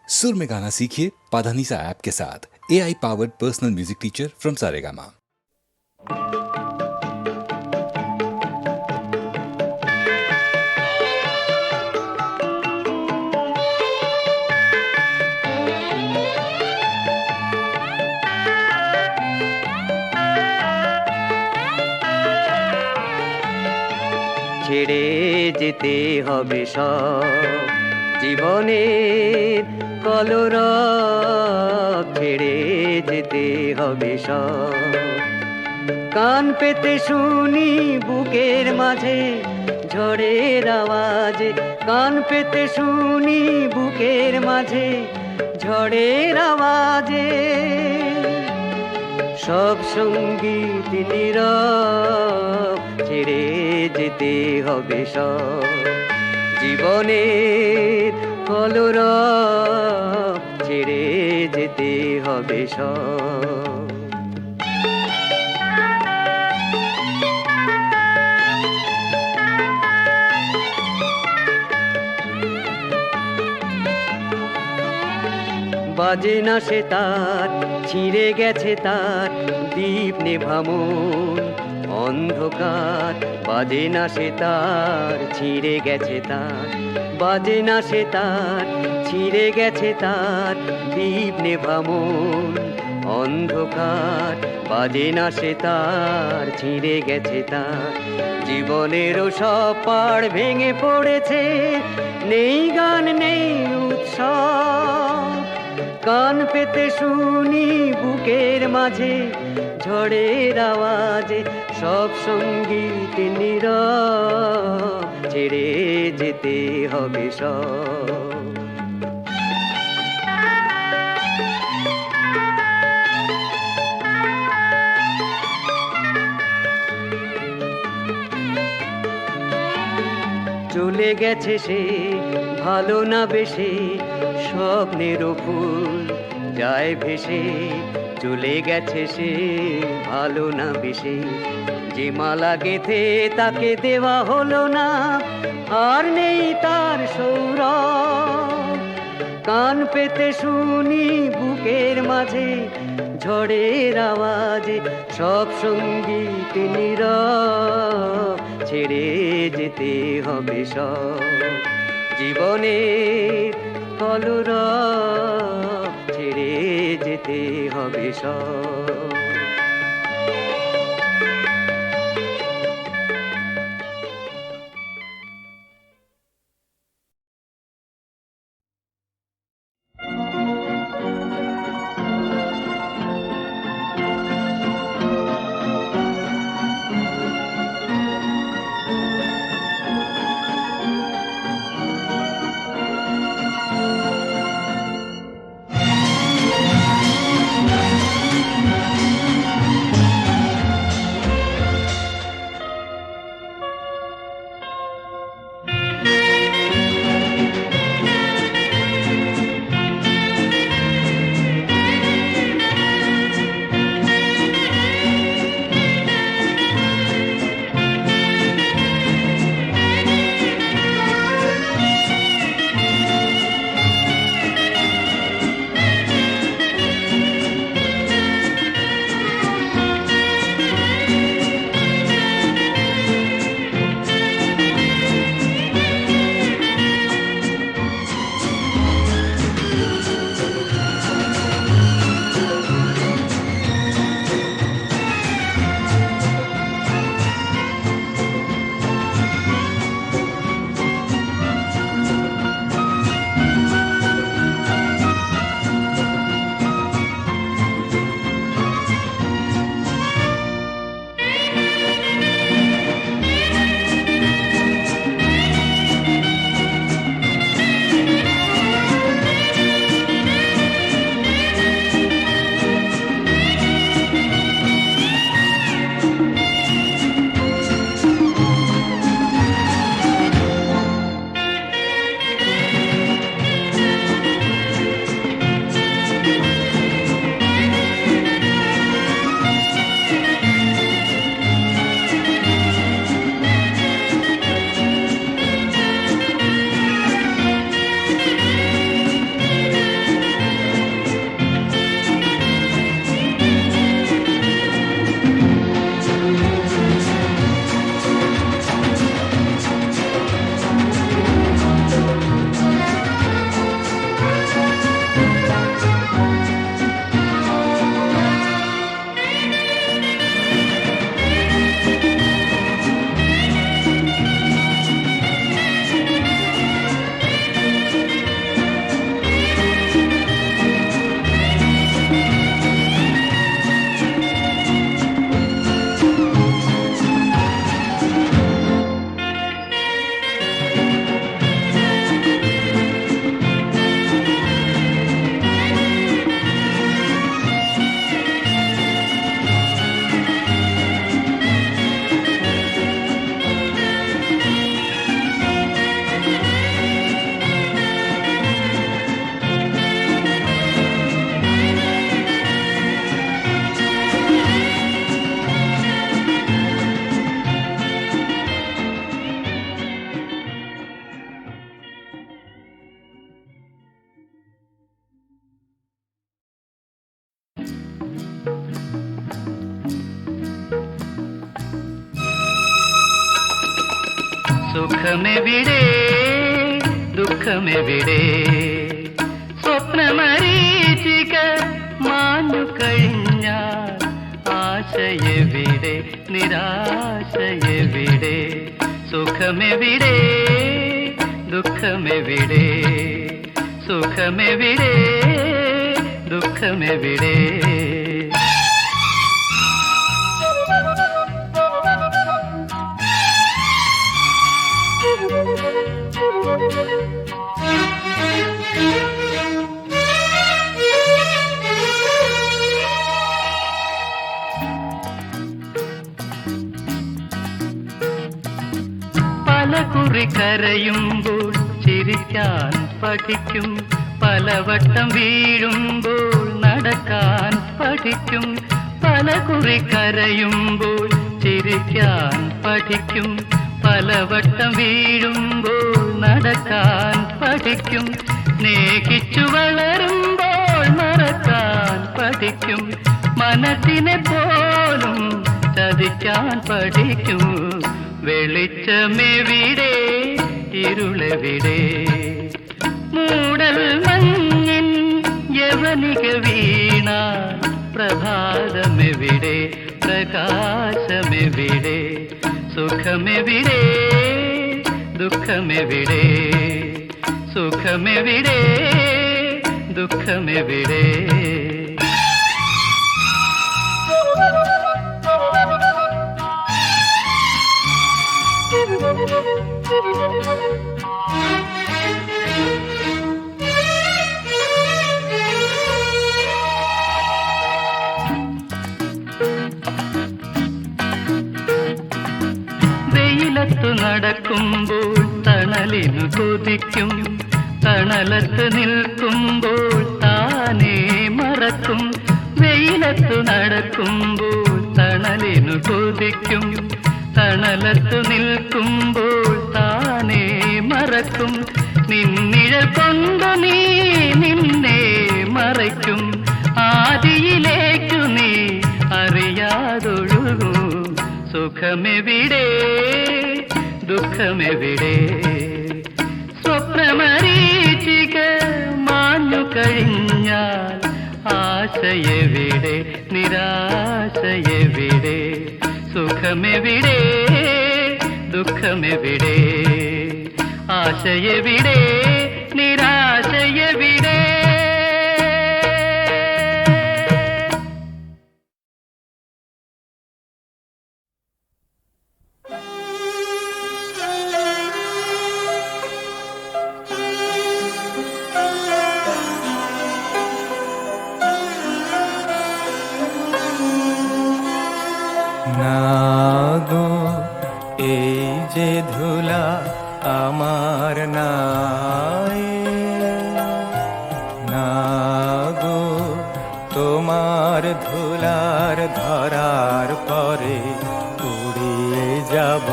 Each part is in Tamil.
सुर में गाना सीखिए पाधानीसा ऐप के साथ। AI powered personal music teacher from Saregama. ছেড়ে যেতে হবে সব জীবনের কলরব, ছেড়ে যেতে হবে সব। কান পেতে শুনি বুকের মাঝে ঝড়ের আওয়াজ, কান পেতে শুনি বুকের মাঝে ঝড়ের আওয়াজে। সব সঙ্গীত নীরব, ছেড়ে যেতে হবে সব জীবনের কলরব, ছেড়ে যেতে হবে সব। বাজে না সে তার, ছিঁড়ে গেছে তার দীপ নেভামন অন্ধকার। বাজে না সে তার, ছিঁড়ে গেছে তার, বাজে না সে তার, ছিঁড়ে গেছে তার দীপ নেভামন অন্ধকার। বাজে না সে তার, ছিঁড়ে গেছে তার। জীবনেরও সব পাড় ভেঙে পড়েছে, নেই গান নেই উৎসব। কান পেতে শুনি বুকের মাঝে ঝড়ের আওয়াজে। সব সঙ্গীত নীরব, ছেড়ে যেতে হবে সব। চলে গেছে সে ভালো না বেশে, স্বপ্নেরও ফুল যায় ভেসে। চলে গেছে সে ভালো না বেশে, যে মালা গেথে তাকে দেওয়া হলো না, আর নেই তার সৌরভ। কান পেতে শুনি বুকের মাঝে ঝড়ের আওয়াজে। সব সঙ্গীত নীরব, ছেড়ে যেতে হবে সব জীবনের কলরব, ছেড়ে যেতে হবে সব। സുഖമെവിടെ ദുഃഖമെവിടെ സ്വപ്നമരീചിക മാഞ്ഞു കഴിഞ്ഞാൽ ആശയെവിടെ നിരാശയെവിടെ സുഖമെവിടെ ദുഃഖമെവിടെ സുഖമെവിടെ ദുഃഖമെവിടെ പലകുറി കരയുമ്പോൾ ചിരിക്കാൻ പഠിക്കും പലവട്ടം വീഴുമ്പോൾ നടക്കാൻ പഠിക്കും പലകുറി കരയുമ്പോൾ ചിരിക്കാൻ പഠിക്കും പലവട്ടം വീഴുമ്പോൾ നടക്കാൻ പഠിക്കും സ്നേഹിച്ചു വളരുമ്പോൾ മറക്കാൻ പഠിക്കും മനസ്സിനെ പോലും ചതിക്കാൻ പഠിക്കും വെളിച്ചമെവിടെ ഇരുളെവിടെ മൂടൽ മഞ്ഞിൻ യവനിക വീണ പ്രഭാതമെവിടെ പ്രകാശമെവിടെ സുഖമെവിടെ ദുഃഖമെവിടെ സുഖമെവിടെ ദുഃഖമെവിടെ വെയിലത്തു നടക്കുമ്പോൾ തണലിനു കൊതിക്കും തണലത്ത് നിൽക്കുമ്പോൾ താനേ മറക്കും വെയിലത്തു നടക്കുമ്പോൾ തണലിനു കൊതിക്കും തണലത്തു നിൽക്കുമ്പോൾ താനേ മറക്കും നിന്നിഴൽ കൊണ്ടു നീ നിന്നെ മറയ്ക്കും ആദിയിലേക്കു നീ അറിയാതൊഴുകൂ സുഖമെവിടെ ദുഃഖമെവിടെ സ്വപ്നമരീചിക മാഞ്ഞു കഴിഞ്ഞാൽ ആശയെവിടെ നിരാശയെവിടെ സുഖമെവിടെ ദുഃഖമെവിടെ ആശയെവിടെ നിരാശയെവിടെ নাগো এই যে ধুলা আমার নাই নাগো তোমার ধুলার ধরার পরে উড়িয়ে যাব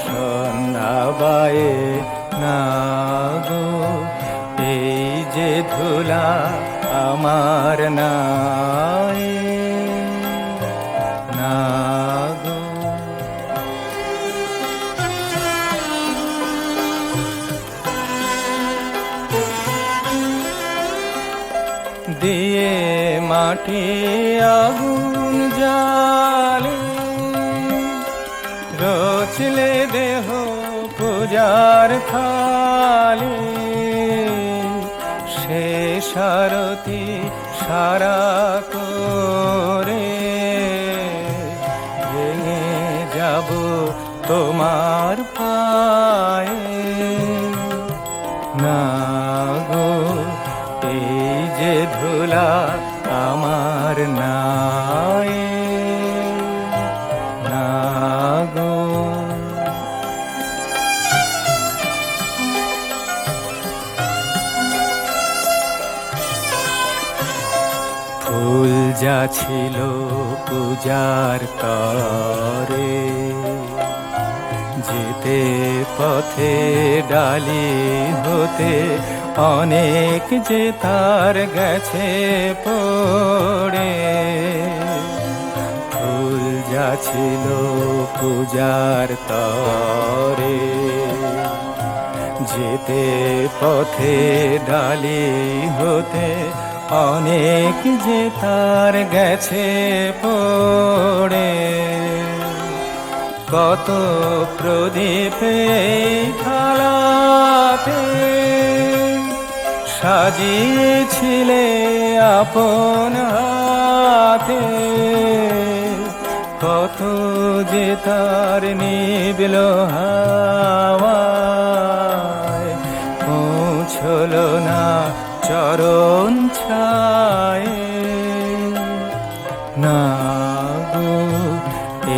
সন্ধ্যাবায়ে নাগো এই যে ধুলা আমার নাই নাগো দিয়ে মাটি আগুন জালে রচলে দেহ পূজার থালে সে সারতি সারা করে ভেঙে যাব তোমার পায়ে নাগো এই যে ধুলা আমার নাই নাগো ফুল যা ছিল পূজার তরে যেতে পথে ডালি হতে অনেক যে তার গেছে পড়ে ফুল যাচ্ছিল পূজার তরে, যেতে পথে ডালি হতে অনেক যে তার গেছে পড়ে। কত প্রদীপে থালাতে সাজিয়েছিলে আপন হাতে, কত যে তার নিবিল হাওয়ায় পৌঁছলো না চরণ ছায়। না গো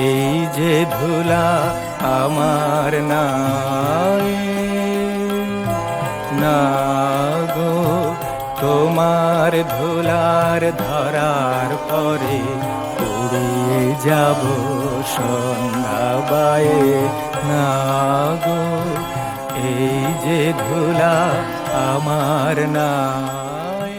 এই যে ধুলা আমার নাই, না গো তোমার ধুলার ধরার পরে উড়িয়ে যাব সন্ধ্যা বায়ে। না গো এই যে ধুলা আমার নাই।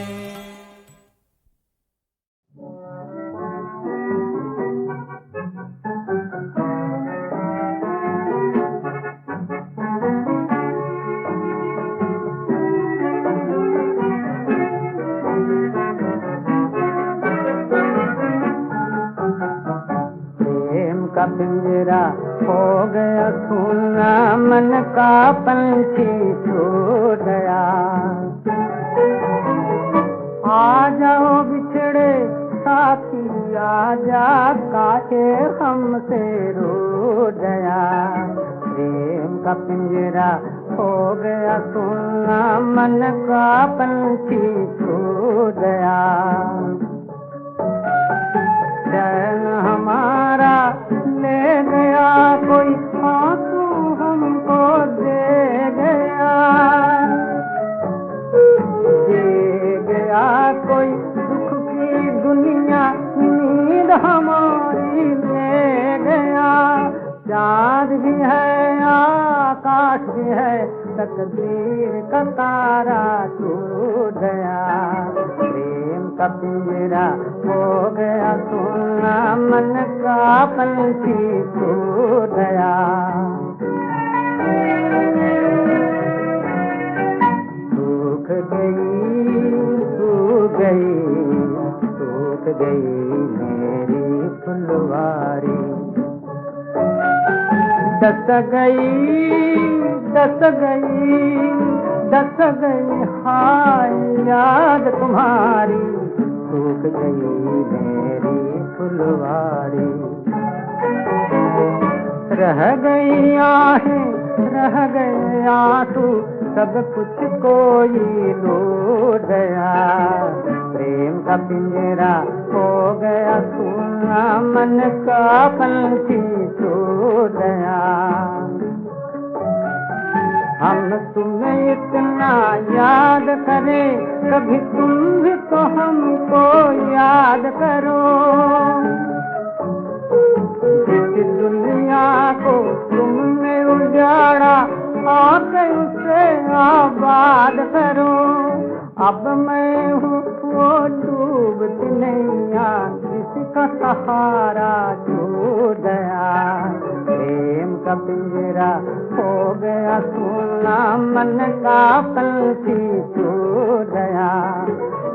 का पिंजरा हो गया सुना, मन का पंछी छूट गया। आ जाओ बिछड़े साथी आजा, काहे हमसे रूठ गया। प्रेम का पिंजरा हो गया सुना, मन का पंछी छूट गया। चैन हमारा ले गया कोई, आंसू हमको दे गया। दे गया कोई दुख की दुनिया, नींद हमारी ले गया। चाँद भी है आकाश भी है, तकदीर का तारा टूट गया। प्रेम का पिंजरा हो गया सुना, मन का पंछी छूट गया। सूख गई सूख गई मेरी फुलवारी। दस गई हाय याद तुम्हारी, सूख गई मेरी फुलवारी। रह गई आहें रह गए आंसू, सब कुछ कोई लूट गया। प्रेम का पिंजरा हो गया सुना, मन का पंछी छूट गया। हम तुम्हें इतना याद करें, कभी तुम भी तो हमको याद करो। जिस दुनिया को तुमने उजाड़ा, आके उसे आबाद करो। अब मैं हूँ वो डूबती नैया, जिसका सहारा छूट गया। प्रेम का पिंजरा हो गया सुना, मन का पंछी छूट गया।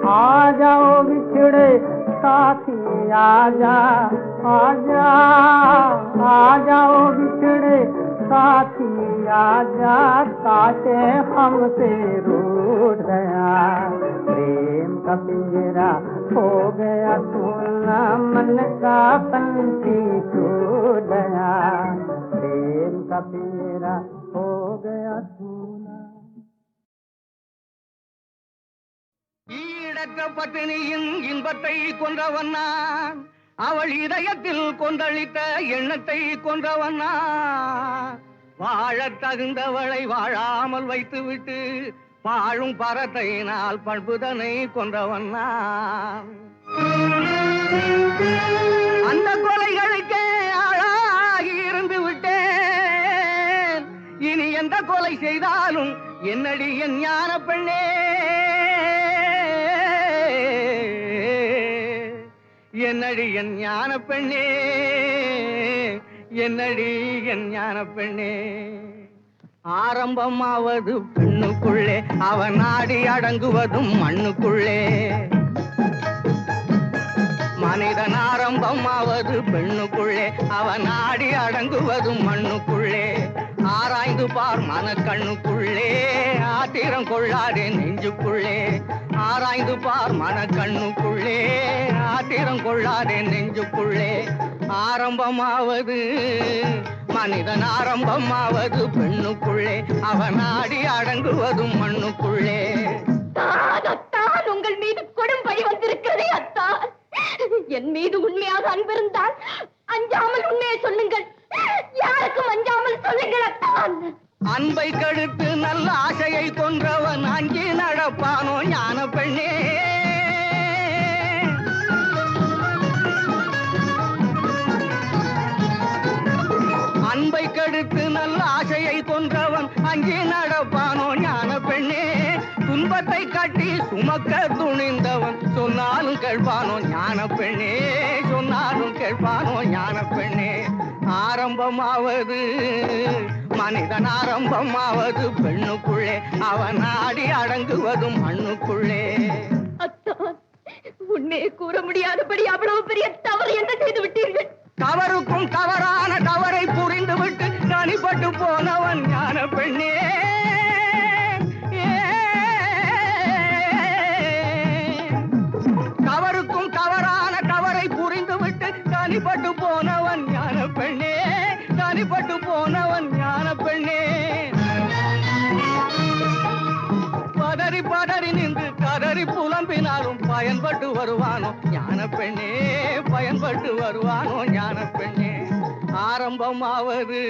आ जाओ बिछड़े साथी आजा, आजा आ जाओ बिछड़े साथी आजा, काटे हमसे रूठ गया। प्रेम का पिंजरा हो गया सुना, मन का पंछी छूट गया। प्रेम का पिंजरा हो गया सुना। ஈடற்ற பட்டினியின் இன்பத்தை கொன்றவன் நான், அவள் இதயத்தில் கொந்தளித்த எண்ணத்தை கொன்றவன் நான். வாழத் தகுந்தவளை வாழாமல் வைத்துவிட்டு வாழும் பரத்தையினால் பண்புதனை கொன்றவன் நான். அந்த கொலைகளுக்கே ஆளாகி இருந்து விட்டேன். இனி எந்த கொலை செய்தாலும் என்னடி என் ஞான பெண்ணே. என்னடி என் ஞான பெண்ணே, என்னடி என் ஞான பெண்ணே. ஆரம்பமாவது பெண்ணுக்குள்ளே, அவன் நாடி அடங்குவதும் மண்ணுக்குள்ளே. மனிதன் ஆரம்பமாவது பெண்ணுக்குள்ளே, அவன் நாடி அடங்குவதும் மண்ணுக்குள்ளே. ஆராய்ந்து பார் மனக்கண்ணுக்குள்ளே, ஆத்திரம் கொள்ளாதே நெஞ்சுக்குள்ளே. ஆராய்ந்து பார் மனக்கண்ணுக்குள்ளே, ஆத்திரம் கொள்ளாதே நெஞ்சுக்குள்ளே. ஆரம்பமாவது மனிதன் ஆரம்பமாவது பெண்ணுக்குள்ளே, அவன் நாடி அடங்குவதும் மண்ணுக்குள்ளே. அத்தான், உங்கள் மீது கொடும் பழி வந்திருக்கிறதே அத்தான். என் மீது உண்மையாக அன்பிருந்தால் அஞ்சாமல் உண்மையை சொல்லுங்கள். யாருக்கும் அஞ்சாமல் சொல்லுங்கள் அத்தான். அன்பை கடுத்து நல்ல ஆசையை கொன்றவன் அஞ்சி நடப்பானோ ஞான பெண்ணே. அன்பை கடுத்து நல்ல ஆசையை கொன்றவன் அஞ்சி நடப்பானோ ஞான பெண்ணே. துன்பத்தை கட்டி சுமக்க துணிந்தவன் சொன்னாலும் கேட்பானோ ஞான பெண்ணே, சொன்னாலும் கேட்பானோ ஞான பெண்ணே. ஆரம்பமாவது மனிதன் ஆரம்பமாவது பெண்ணுக்குள்ளே, அவன் நாடி அடங்குவதும் மண்ணுக்குள்ளே. அத்தான், உண்மையை கூற முடியாதபடி அவ்வளவு பெரிய தவறு என்ன செய்து விட்டீர்கள்? தவறுக்கும் தவறான தவறை புரிந்துவிட்டு தனிப்பட்டு போனவன் ஞான பெண்ணே. தவறுக்கும் தவறான தவறை புரிந்துவிட்டு தனிப்பட்டு போனவன் ஞான பெண்ணே, தனிப்பட்டு போனவன் ஞான பெண்ணே. பதறி பதறி நின்று கதறி புலம்பினாலும் பயன்பட்டு வருவானோ ஞான பெண்ணே, பயன்பட்டு வருவானோ ஞான பெண்ணே. ஆரம்பமாவது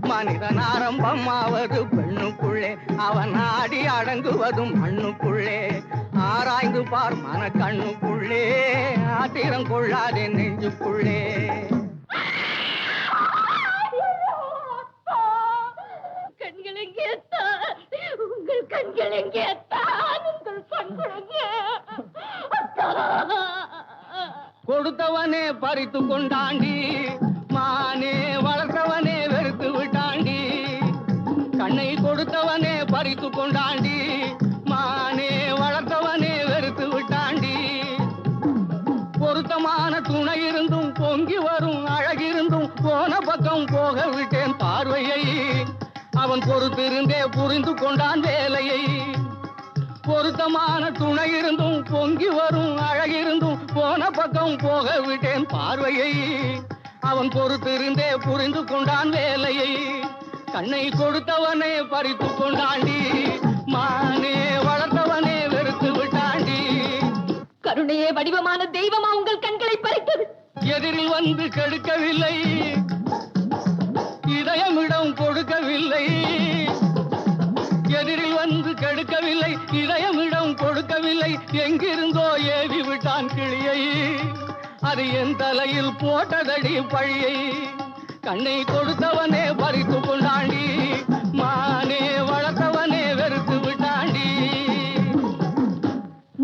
மனிதன் ஆரம்பமாவது பெண்ணுக்குள்ளே, அவன் நாடி அடங்குவதும் மண்ணுக்குள்ளே. ஆராய்ந்து பார் மனக்கண்ணுக்குள்ளே, ஆத்திரம் கொள்ளாதே நெஞ்சுக்குள்ளே. கண்கள் எங்கே அத்தான்? உங்கள் கண்கள் எங்கே அத்தான்? உங்கள் கண்கள் எங்கே அத்தான்? கொடுத்தவனே பறித்து கொண்டாண்டி, மானே வளர்த்தவனே வெறுத்து விட்டாண்டி. கண்ணை கொடுத்தவனே பறித்து கொண்டாண்டி, மானே வளர்த்தவனே வெறுத்து விட்டாண்டி. பொருத்தமான துணை இருந்தும் பொங்கி வரும் அழகிருந்தும் போன பக்கம் போக விட்டேன் பார்வையை. அவன் பொறுத்திருந்தே புரிந்து கொண்டான் வேலையை. பொருத்தமான துணை இருந்தும் பொங்கி வரும் அழகிருந்தும் போன பக்கம் போக விட்டேன் பார்வையை. அவன் பொறுத்திருந்தே புரிந்து கொண்டான் வேலையை. கண்ணை கொடுத்தவனே பறித்து கொண்டாண்டி, மானே வளர்த்தவனே வெறுத்து விட்டாண்டி. கருணையே வடிவமான தெய்வமா உங்கள் கண்களை பறித்தது? எதிரில் வந்து கெடுக்கவில்லை, இதயமிடம் கொடுக்கவில்லை. எதிரில் வந்து கெடுக்கவில்லை, இதயமிடம் கொடுக்கவில்லை. எங்கிருந்தோ ஏவி விட்டான் கிளியை, அது என் தலையில் போட்டதடி பழியை. கண்ணை கொடுத்தவனே பறித்து கொண்டாண்டி, மானே வளர்த்தவனே வெறுத்து விட்டாண்டி.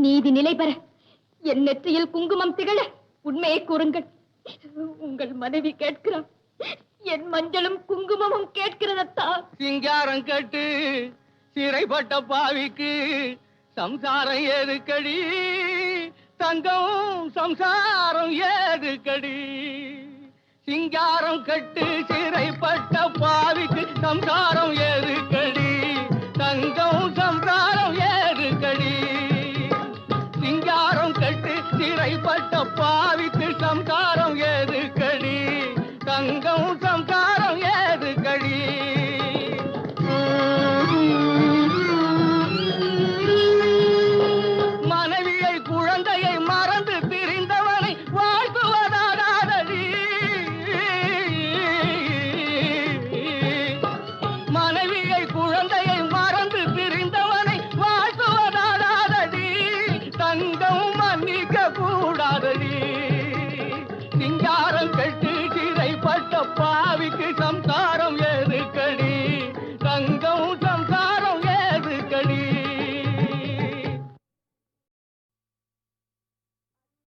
நீதி நிலை பெற என் நெற்றியில் குங்குமம் திகழ உண்மையை கூறுங்கள். உங்கள் மனைவி கேட்கிறார், என் மஞ்சளும் குங்குமமும் கேட்கிறதா? சிங்காரம் கட்டு சிறைப்பட்ட பாவிக்கு சம்சாரம் ஏதுக்கடி, தங்கம் சம்சாரம் ஏதுக்கடி. சிங்காரம் கட்டு சிறைப்பட்ட பாவிக்கு சம்சாரம் ஏதுக்கடி, தங்கம் சம்சாரம் ஏதுக்கடி. சிங்காரம் கட்டு சிறைப்பட்ட பாவிக்கு சம்சாரம் ஏதுக்கடி, தங்கம் சம்சாரம் ஏதுக்கடி. மனைவியை குழந்தையை மறந்து திரிந்தவனை வாழ்த்துவதாதடி. மனைவியை குழந்தையை மறந்து திரிந்தவனை வாழ்த்துவதாதடி. தங்கம் மன்னிக்க கூடாதடி. சிங்காரம்